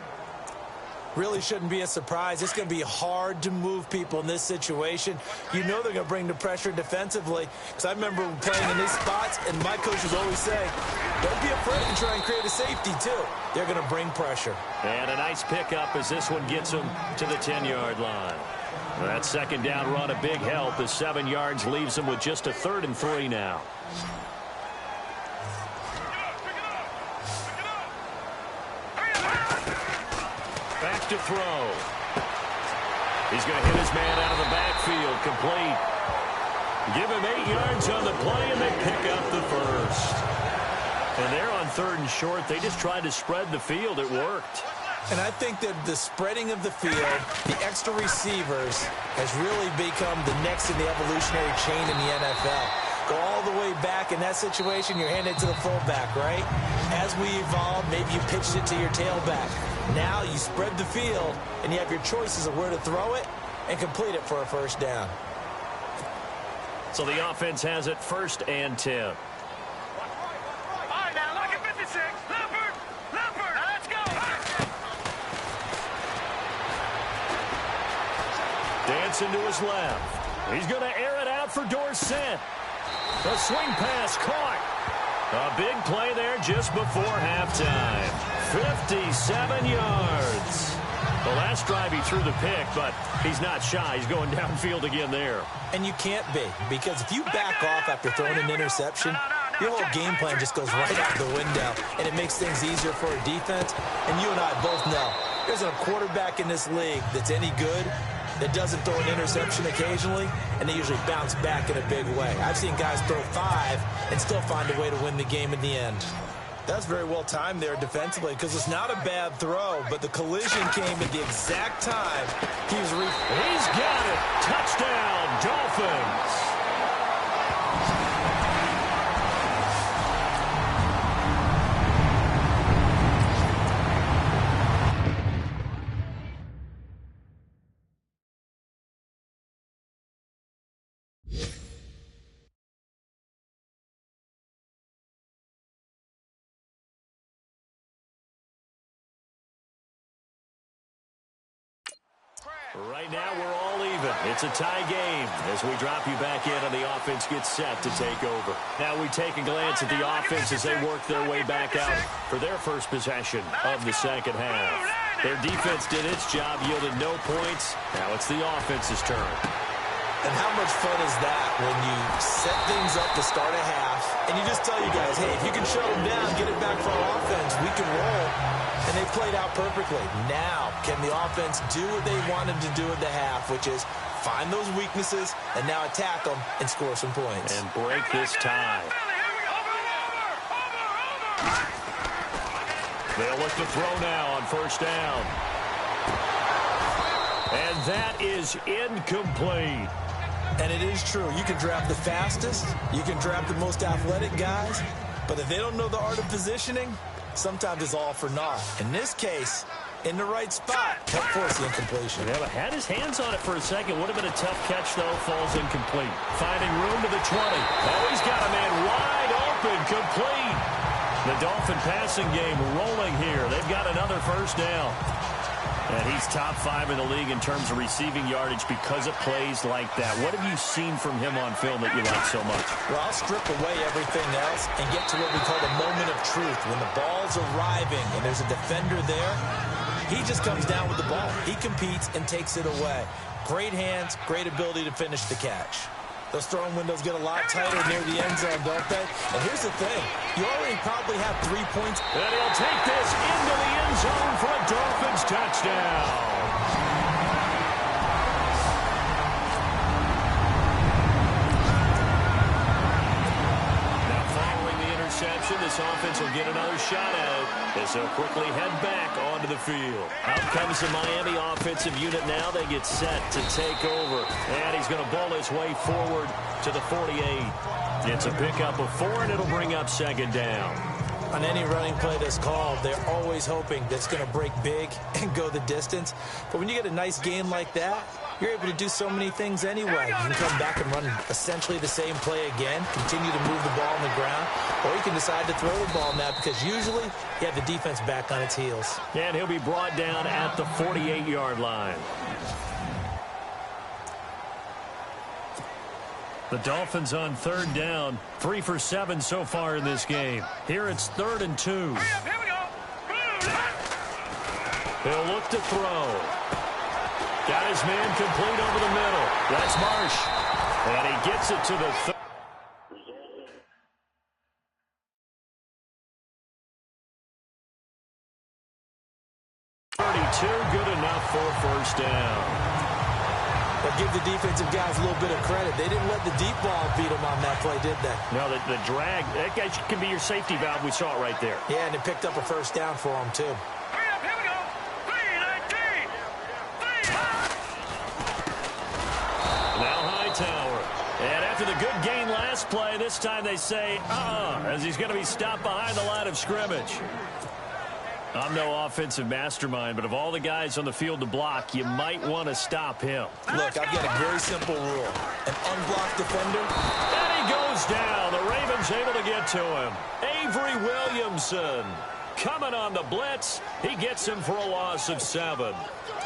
Really shouldn't be a surprise. It's going to be hard to move people in this situation. You know they're going to bring the pressure defensively. Because I remember playing in these spots, and my coach was always saying, don't be afraid to try and create a safety, too. They're going to bring pressure. And a nice pickup as this one gets them to the 10-yard line. That 2nd down run, a big help as 7 yards leaves them with just a 3rd and 3 now. Back to throw. He's going to hit his man out of the backfield. Complete. Give him 8 yards on the play, and they pick up the first. And they're on 3rd and short. They just tried to spread the field. It worked. And I think that the spreading of the field, the extra receivers, has really become the next in the evolutionary chain in the NFL. Go all the way back in that situation, you're handed to the fullback, right? As we evolve, maybe you pitched it to your tailback. Now you spread the field, and you have your choices of where to throw it and complete it for a first down. So the offense has it 1st and 10. All right, now look at 56. Leopard! Leopard! Now let's go! Dancing to his left. He's going to air it out for Dorsett. A swing pass caught. A big play there just before halftime. 57 yards. The last drive he threw the pick, but he's not shy. He's going downfield again there. And you can't be, because if you back off after throwing an interception, your whole game plan just goes right out the window, and it makes things easier for a defense. And you and I both know there's a quarterback in this league that's any good that doesn't throw an interception occasionally, and they usually bounce back in a big way. I've seen guys throw 5 and still find a way to win the game in the end. That's very well timed there defensively, because it's not a bad throw, but the collision came at the exact time he's got it. Touchdown, Dolphins. Right now, we're all even. It's a tie game as we drop you back in and the offense gets set to take over. Now we take a glance at the offense as they work their way back out for their first possession of the second half. Their defense did its job, yielded no points. Now it's the offense's turn. And how much fun is that when you set things up to start a half and you just tell you guys, hey, if you can shut them down, get it back for our offense, we can roll. And they played out perfectly. Now, can the offense do what they wanted to do at the half, which is find those weaknesses and now attack them and score some points. And break this tie. They'll look to throw now on first down. And that is incomplete. And it is true. You can draft the fastest. You can draft the most athletic guys. But if they don't know the art of positioning, sometimes it's all for naught. In this case, in the right spot, help force the incompletion. Yeah, but had his hands on it for a second. Would have been a tough catch, though. Falls incomplete. Finding room to the 20. Oh, he's got a man wide open. Complete. The Dolphin passing game rolling here. They've got another first down. And he's top 5 in the league in terms of receiving yardage because of plays like that. What have you seen from him on film that you like so much? Well, I'll strip away everything else and get to what we call the moment of truth. When the ball's arriving and there's a defender there, he just comes down with the ball. He competes and takes it away. Great hands, great ability to finish the catch. Those throwing windows get a lot tighter near the end zone, don't they? And here's the thing. You already probably have 3 points. And he'll take this into the end zone for a Dolphins touchdown. This offense will get another shot at it as they'll quickly head back onto the field. Out comes the Miami offensive unit now. They get set to take over. And he's going to bowl his way forward to the 48. It's a pickup of 4, and it'll bring up second down. On any running play that's called, they're always hoping that's going to break big and go the distance. But when you get a nice game like that, you're able to do so many things anyway. You can come back and run essentially the same play again, continue to move the ball on the ground, or you can decide to throw the ball now because usually you have the defense back on its heels. And he'll be brought down at the 48-yard line. The Dolphins on third down, 3 for 7 so far in this game. Here it's 3rd and 2. Here we go. He'll look to throw. Got his man complete over the middle. That's Marsh. And he gets it to the 32, good enough for first down. But give the defensive guys a little bit of credit. They didn't let the deep ball beat them on that play, did they? No, the drag, that guy can be your safety valve. We saw it right there. Yeah, and it picked up a first down for them, too. Here we go. 3-19. Now Hightower. And after the good gain last play, this time they say, as he's going to be stopped behind the line of scrimmage. I'm no offensive mastermind, but of all the guys on the field to block, you might want to stop him. Look, I've got a very simple rule. An unblocked defender. And he goes down. The Ravens able to get to him. Avery Williamson coming on the blitz. He gets him for a loss of 7.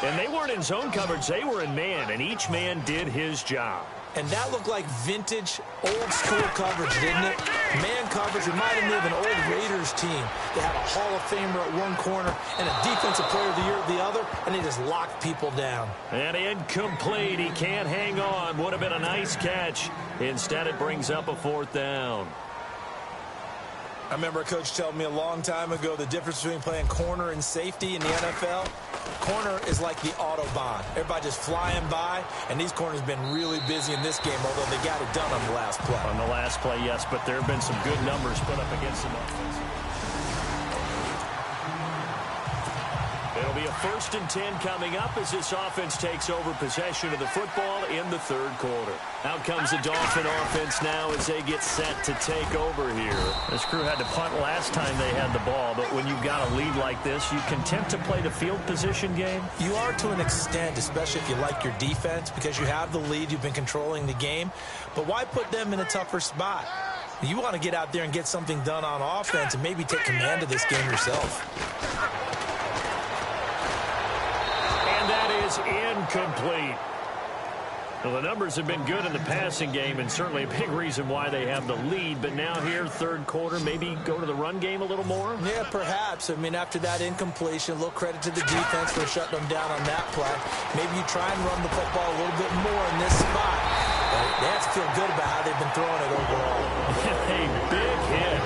And they weren't in zone coverage. They were in man, and each man did his job. And that looked like vintage, old-school coverage, didn't it? Man coverage reminded me of an old Raiders team. They had a Hall of Famer at one corner and a Defensive Player of the Year at the other, and they just locked people down. And incomplete. He can't hang on. Would have been a nice catch. Instead, it brings up a 4th down. I remember a coach telling me a long time ago the difference between playing corner and safety in the NFL. Corner is like the Autobahn. Everybody just flying by, and these corners have been really busy in this game, although they got it done on the last play. On the last play, yes, but there have been some good numbers put up against them offense. It'll be a 1st and 10 coming up as this offense takes over possession of the football in the 3rd quarter. Out comes the Dolphin offense now as they get set to take over here. This crew had to punt last time they had the ball, but when you've got a lead like this, you content to play the field position game? You are to an extent, especially if you like your defense, because you have the lead, you've been controlling the game. But why put them in a tougher spot? You want to get out there and get something done on offense and maybe take command of this game yourself. is incomplete. Well, the numbers have been good in the passing game, and certainly a big reason why they have the lead. But now here, third quarter, maybe go to the run game a little more? Yeah, perhaps. I mean, after that incompletion, a little credit to the defense for shutting them down on that play. Maybe you try and run the football a little bit more in this spot. But they have to feel good about how they've been throwing it overall. A big hit.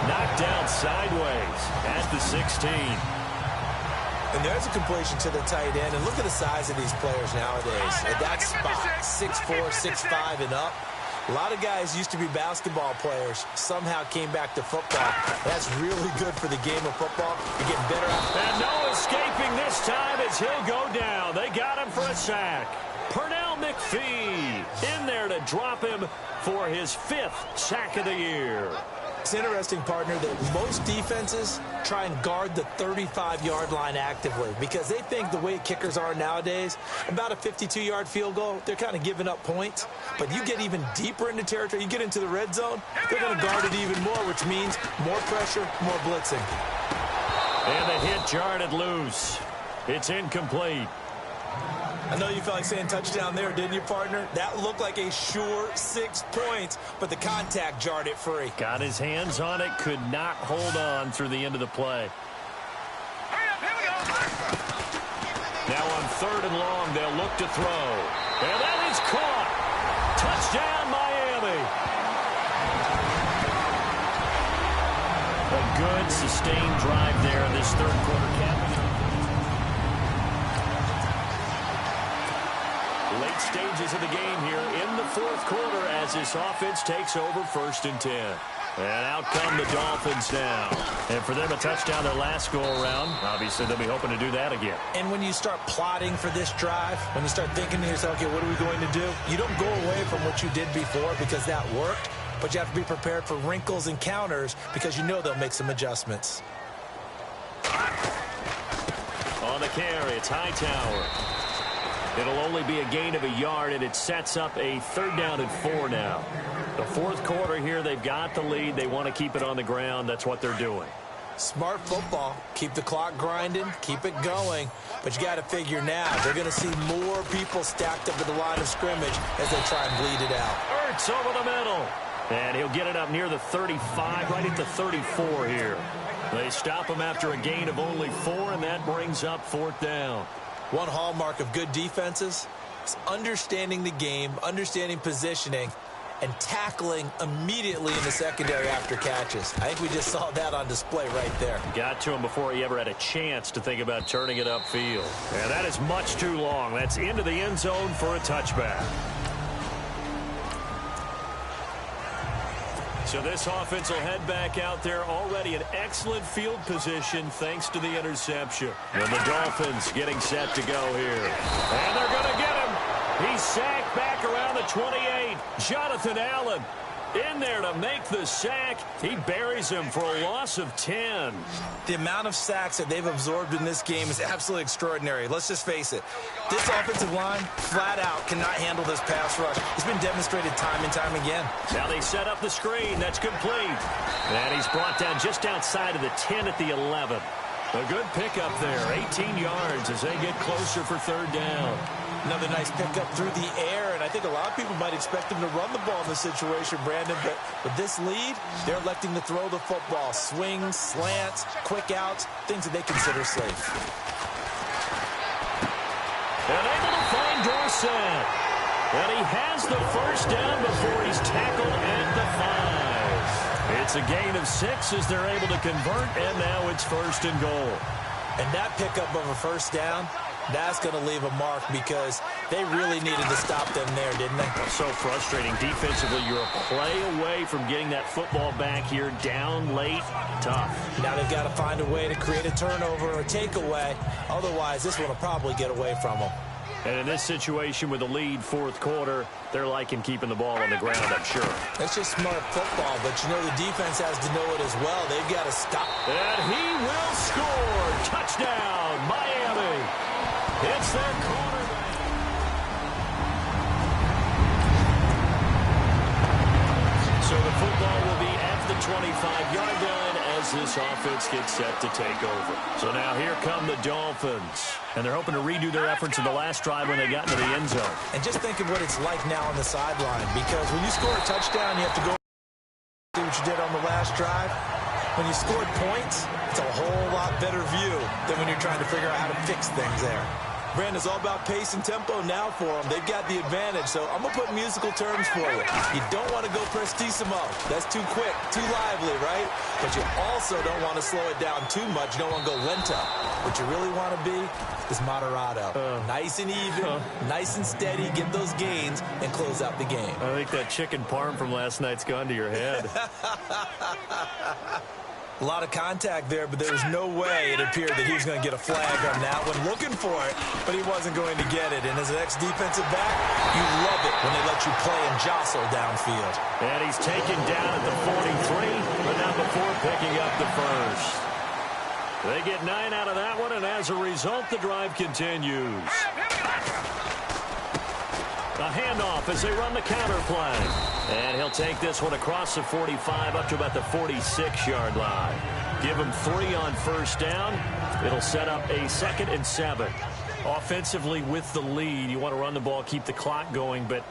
Knocked down sideways at the 16. And there's a completion to the tight end. And look at the size of these players nowadays. At that spot, 6'4", 6'5", and up. A lot of guys used to be basketball players, somehow came back to football. That's really good for the game of football. You're getting better at it. And no escaping this time as he'll go down. They got him for a sack. Pernell McPhee in there to drop him for his 5th sack of the year. It's interesting, partner, that most defenses try and guard the 35-yard line actively because they think the way kickers are nowadays, about a 52-yard field goal, they're kind of giving up points. But you get even deeper into territory, you get into the red zone, they're going to guard it even more, which means more pressure, more blitzing. And the hit jarred it loose. It's incomplete. I know you felt like saying touchdown there, didn't you, partner? That looked like a sure 6 points, but the contact jarred it free. Got his hands on it, could not hold on through the end of the play. Hurry up, here we go. Now on 3rd and long, they'll look to throw. And that is caught. Touchdown, Miami. A good, sustained drive there in this third quarter cap. Late stages of the game here in the 4th quarter as this offense takes over 1st and 10. And out come the Dolphins now. And for them, a touchdown their last go-around. Obviously, they'll be hoping to do that again. And when you start plotting for this drive, when you start thinking to yourself, okay, what are we going to do? You don't go away from what you did before because that worked, but you have to be prepared for wrinkles and counters because you know they'll make some adjustments. On the carry, it's Hightower. It'll only be a gain of a yard, and it sets up a 3rd down and 4 now. The 4th quarter here, they've got the lead. They want to keep it on the ground. That's what they're doing. Smart football. Keep the clock grinding. Keep it going. But you got to figure now, they're going to see more people stacked up at the line of scrimmage as they try and bleed it out. Ertz over the middle. And he'll get it up near the 35, right at the 34 here. They stop him after a gain of only 4, and that brings up 4th down. One hallmark of good defenses is understanding the game, understanding positioning, and tackling immediately in the secondary after catches. I think we just saw that on display right there. Got to him before he ever had a chance to think about turning it upfield. And that is much too long. That's into the end zone for a touchback. So this offense will head back out there, already in excellent field position thanks to the interception. And the Dolphins getting set to go here. And they're going to get him. He's sacked back around the 28. Jonathan Allen in there to make the sack. He buries him for a loss of 10. The amount of sacks that they've absorbed in this game is absolutely extraordinary. Let's just face it. This offensive line, flat out, cannot handle this pass rush. It's been demonstrated time and time again. Now they set up the screen. That's complete. And he's brought down just outside of the 10 at the 11. A good pickup there. 18 yards as they get closer for 3rd down. Another nice pickup through the air, and I think a lot of people might expect them to run the ball in this situation, Brandon, but with this lead, they're electing to throw the football. Swings, slants, quick outs, things that they consider safe. And able to find Dorsett. And he has the 1st down before he's tackled at the 5. It's a gain of 6 as they're able to convert, and now it's 1st and goal. And that pickup of a 1st down, that's going to leave a mark because they really needed to stop them there, didn't they? So frustrating. Defensively, you're a play away from getting that football back here down late. Tough. Now they've got to find a way to create a turnover or a takeaway. Otherwise, this one will probably get away from them. And in this situation with the lead 4th quarter, they're liking keeping the ball on the ground, I'm sure. That's just smart football, but you know the defense has to know it as well. They've got to stop. And he will score. Touchdown, Miami. It's their quarterback. So the football will be at the 25-yard line as as this offense gets set to take over. So now here come the Dolphins. And they're hoping to redo their efforts in the last drive when they got into the end zone. And just think of what it's like now on the sideline, because when you score a touchdown, you have to go do what you did on the last drive. When you scored points, it's a whole lot better view than when you're trying to figure out how to fix things there. Brandon, it's all about pace and tempo now for them. They've got the advantage, so I'm going to put musical terms for you. You don't want to go prestissimo. That's too quick, too lively, right? But you also don't want to slow it down too much. You don't want to go lento. What you really want to be is moderato. Nice and even, nice and steady, get those gains, and close out the game. I think that chicken parm from last night's gone to your head. A lot of contact there, but there was no way it appeared that he was going to get a flag on that one. Looking for it, but he wasn't going to get it. And as an ex-defensive back, you love it when they let you play and jostle downfield. And he's taken down at the 43, but not before picking up the first. They get 9 out of that one, and as a result, the drive continues. A handoff as they run the counter play. And he'll take this one across the 45 up to about the 46-yard line. Give him 3 on first down. It'll set up a 2nd and 7. Offensively with the lead, you want to run the ball, keep the clock going, but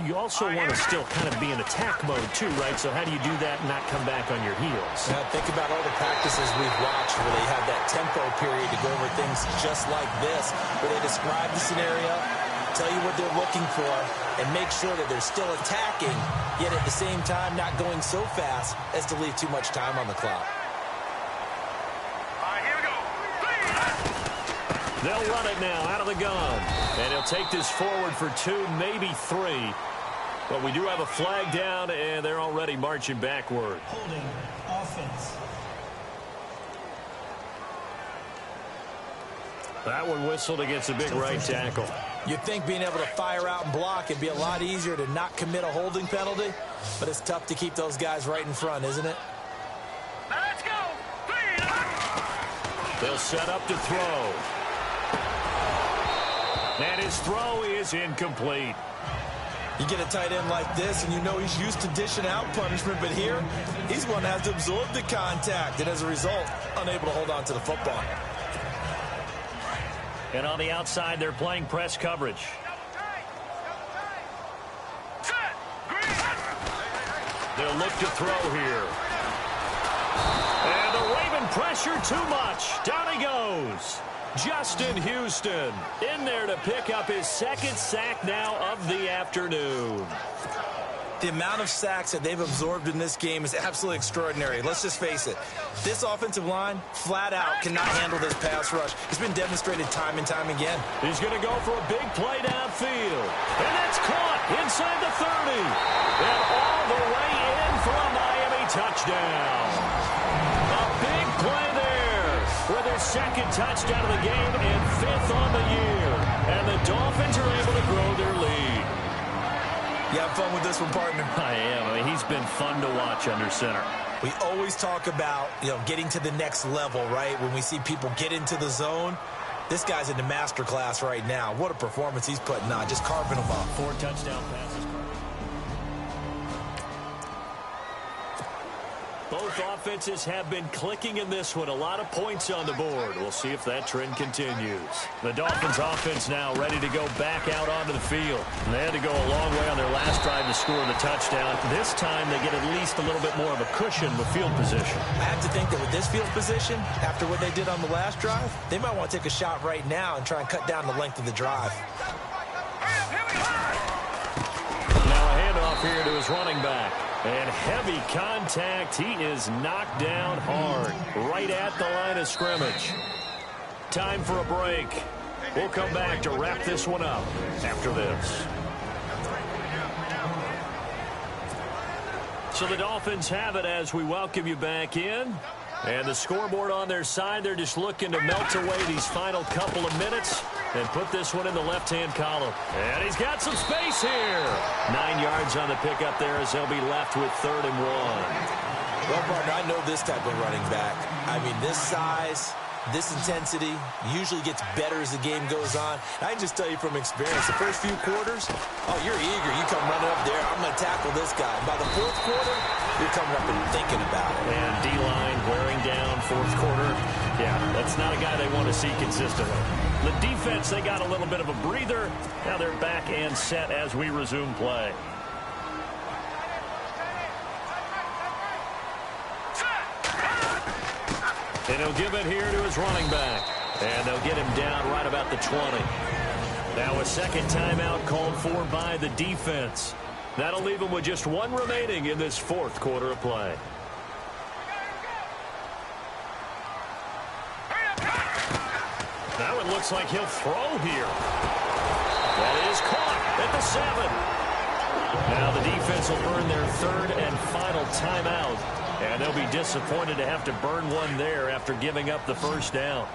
you also want to still kind of be in attack mode too, right? So how do you do that and not come back on your heels? Now, think about all the practices we've watched where they have that tempo period to go over things just like this, where they describe the scenario, tell you what they're looking for, and make sure that they're still attacking, yet at the same time not going so fast as to leave too much time on the clock. All right, here we go. They'll run it now out of the gun. And he'll take this forward for 2, maybe 3. But we do have a flag down, and they're already marching backward. Holding offense. That one whistled against a big right tackle. You'd think being able to fire out and block, it'd be a lot easier to not commit a holding penalty, but it's tough to keep those guys right in front, isn't it? Now let's go. They'll set up to throw. And his throw is incomplete. You get a tight end like this, and you know he's used to dishing out punishment, but here, he's one that has to absorb the contact, and as a result, unable to hold on to the football. And on the outside, they're playing press coverage. They'll look to throw here. And the Raven pressure too much. Down he goes. Justin Houston in there to pick up his 2nd sack now of the afternoon. The amount of sacks that they've absorbed in this game is absolutely extraordinary. Let's just face it. This offensive line, flat out, cannot handle this pass rush. It's been demonstrated time and time again. He's going to go for a big play downfield. And that's caught inside the 30. And all the way in for a Miami touchdown. A big play there for their 2nd touchdown of the game and 5th on the year. And the Dolphins are able to grow their lead. You have fun with this one, partner? I am. I mean, he's been fun to watch under center. We always talk about, getting to the next level, right? When we see people get into the zone, this guy's in the master class right now. What a performance he's putting on, just carving them up. 4 touchdown passes. Both offenses have been clicking in this one. A lot of points on the board. We'll see if that trend continues. The Dolphins offense now ready to go back out onto the field. And they had to go a long way on their last drive to score the touchdown. This time they get at least a little bit more of a cushion with field position. I have to think that with this field position, after what they did on the last drive, they might want to take a shot right now and try and cut down the length of the drive. Now a handoff here to his running back. And heavy contact. He is knocked down hard right at the line of scrimmage. Time for a break. We'll come back to wrap this one up after this. So the Dolphins have it as we welcome you back in. And the scoreboard on their side, they're just looking to melt away these final couple of minutes and put this one in the left-hand column. And he's got some space here. 9 yards on the pickup there as they'll be left with 3rd and 1. Well, partner, I know this type of running back. I mean, this size, this intensity usually gets better as the game goes on. I can just tell you from experience, the first few quarters, oh, you're eager. You come running up there. I'm going to tackle this guy. By the 4th quarter, you're coming up and thinking about it. And D-line wearing fourth quarter. Yeah, that's not a guy they want to see consistently. The defense, they got a little bit of a breather. Now they're back and set as we resume play. And he'll give it here to his running back. And they'll get him down right about the 20. Now a second timeout called for by the defense. That'll leave him with just one remaining in this fourth quarter of play. Now it looks like he'll throw here. That is caught at the 7. Now the defense will earn their third and final timeout. And they'll be disappointed to have to burn one there after giving up the first down.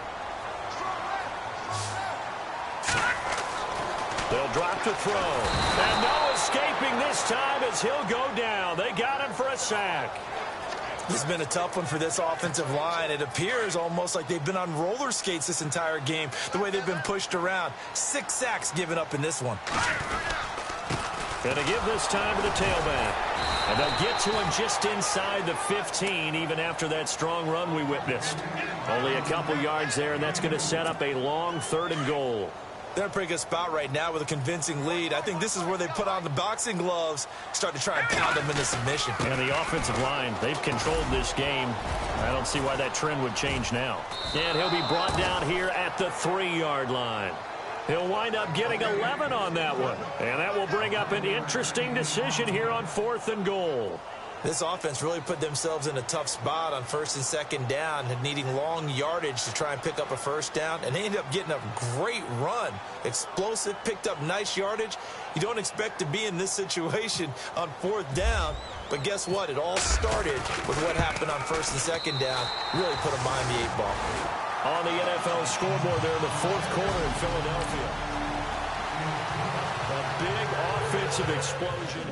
They'll drop to throw. And no escaping this time as he'll go down. They got him for a sack. This has been a tough one for this offensive line. It appears almost like they've been on roller skates this entire game, the way they've been pushed around. 6 sacks given up in this one. Going to give this time to the tailback. And they'll get to him just inside the 15, even after that strong run we witnessed. Only a couple yards there, and that's going to set up a long 3rd and goal. They're in a pretty good spot right now with a convincing lead. I think this is where they put on the boxing gloves, start to try and pound them into submission. And the offensive line, they've controlled this game. I don't see why that trend would change now. And he'll be brought down here at the 3-yard line. He'll wind up getting 11 on that one. And that will bring up an interesting decision here on 4th and goal. This offense really put themselves in a tough spot on 1st and 2nd down, and needing long yardage to try and pick up a first down. And they ended up getting a great run. Explosive, picked up nice yardage. You don't expect to be in this situation on 4th down. But guess what? It all started with what happened on 1st and 2nd down. Really put them behind the 8 ball. On the NFL scoreboard there in the 4th quarter in Philadelphia. A big offensive explosion.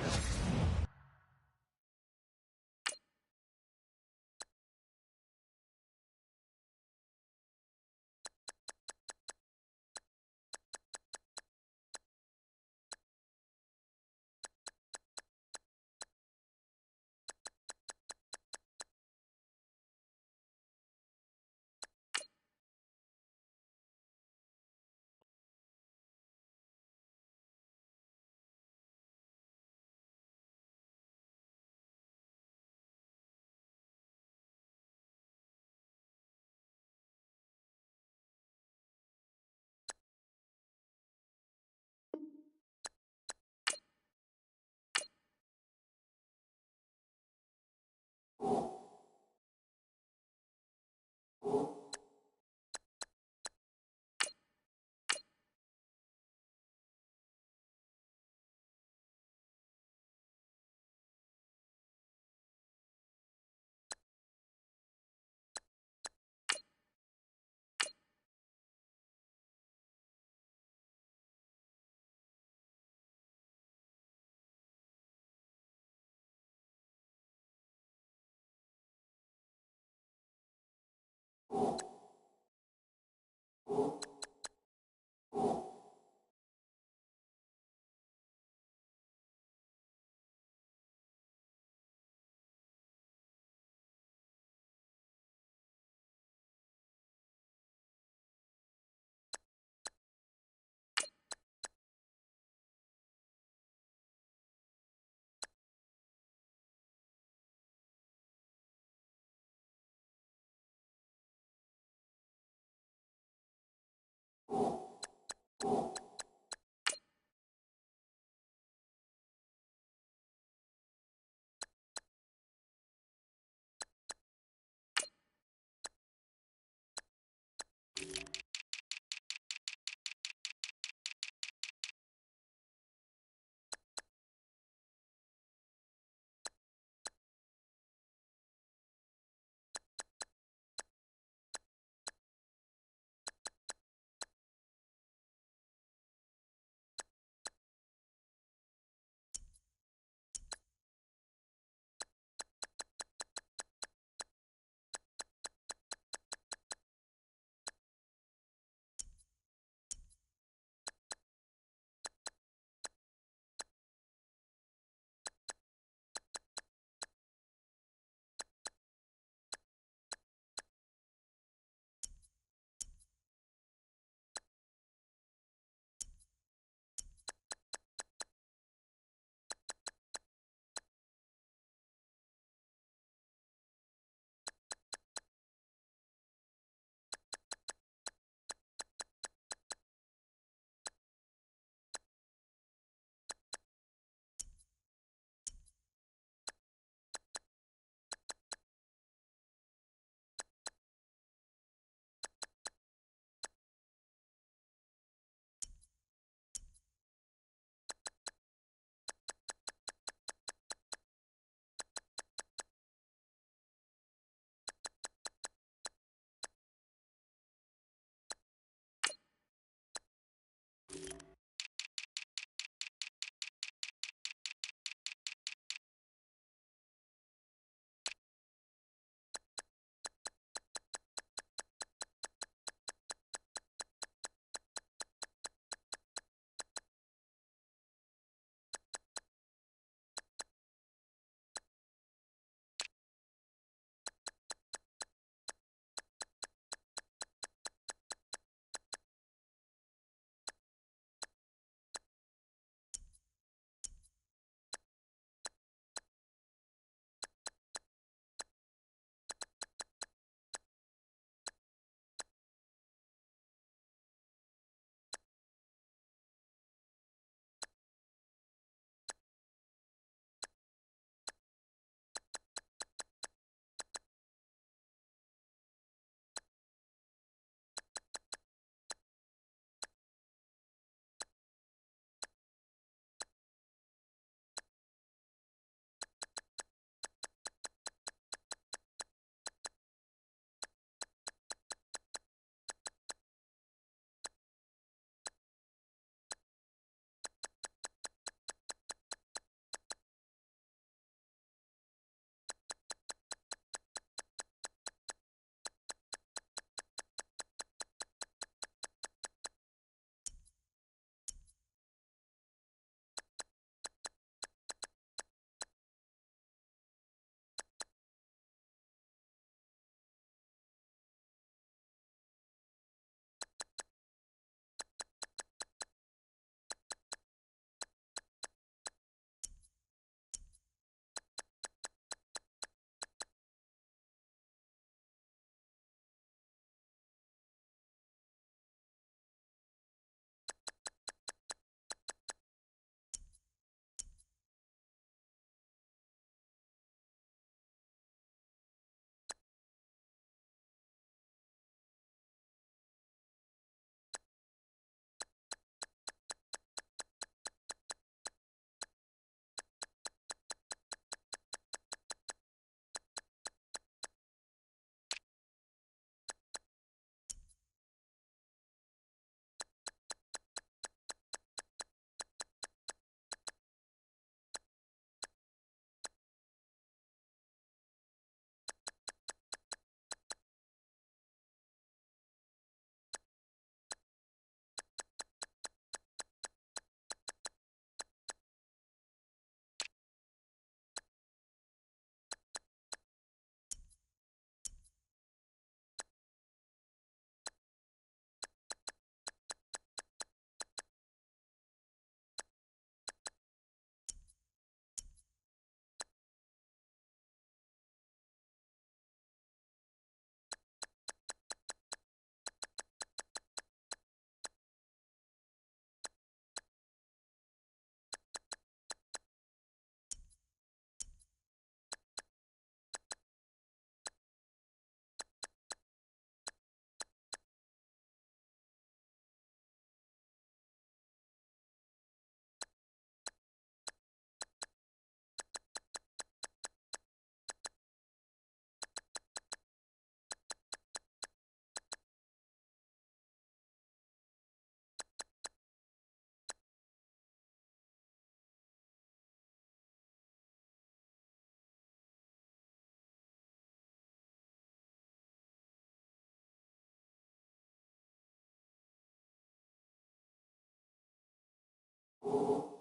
You